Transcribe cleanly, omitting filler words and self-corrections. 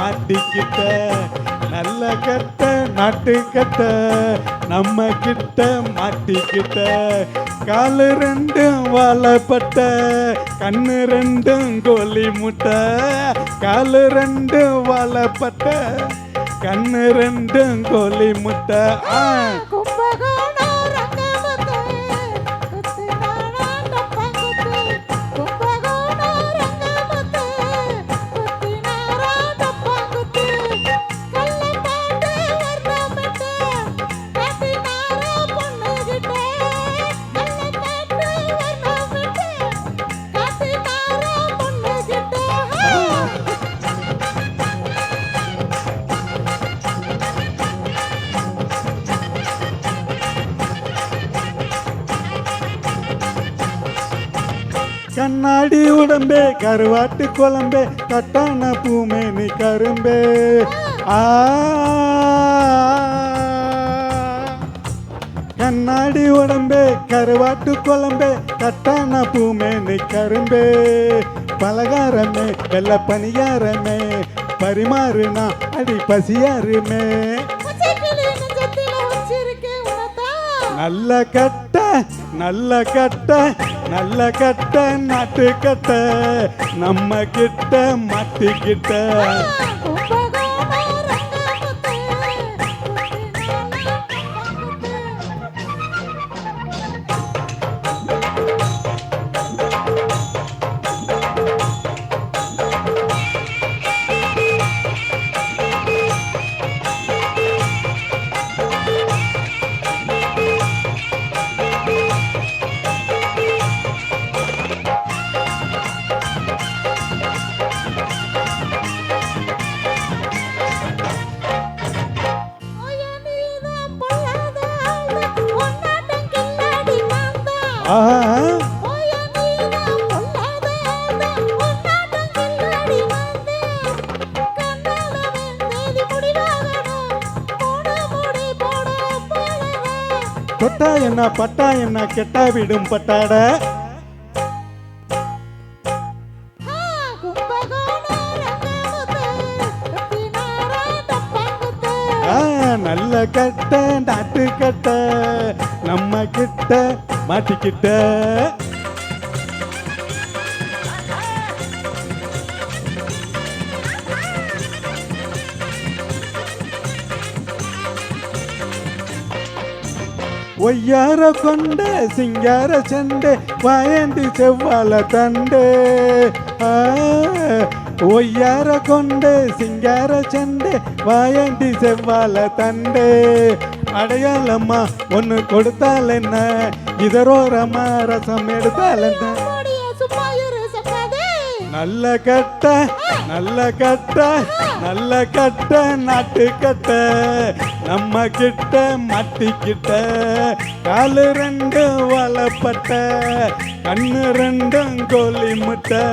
மாட்டிக்கிட்ட நல்ல கட்ட நாட்டுக்கட்ட நம்ம கிட்ட மாட்டிக்கிட்ட காலு ரெண்டும் வாழப்பட்ட கண்ணு ரெண்டும் கோழி முட்டை காலு ரெண்டும் வாழப்பட்ட கண்ணு ரெண்டும் கோழி முட்டை கண்ணாடி உடம்பே கருவாட்டு குழம்பே கட்டான பூமே நீ கரும்பே கண்ணாடி உடம்பே கருவாட்டு குழம்பே கட்டான பூமே நீ கரும்பே பலகாரமே வெள்ள பணியாரமே பரிமாறுனா அடி பசியாருமே நல்ல கட்ட நல்ல கட்ட நல்ல கட்ட நாட்டு கட்ட நம்ம கிட்ட மாட்டிக்கிட்ட தொட்டா என்ன பட்டா என்ன கெட்டா விடும் பட்டாட நல்ல கட்ட நாட்டு கட்ட நம்ம கிட்ட மாட்டிக்கிட்ட ஒய்யார கொண்ட சிங்கார சண்டே வாயண்டி செவ்வாழ தண்டே ஒய்யார கொண்ட சிங்கார சண்டே வாயண்டி செவ்வாழ தண்டே அடையாளம்மா ஒன்று கொடுத்தால் என்ன இதரோரமா ரசம் எடுத்தால் என்ன நல்ல கட்ட நல்ல கட்ட நல்ல கட்ட நாட்டு கட்ட நம்ம கிட்ட மாட்டிக்கிட்ட காலு ரெண்டு வளப்பட்ட கண்ணு ரெண்டும் கோழி முட்டை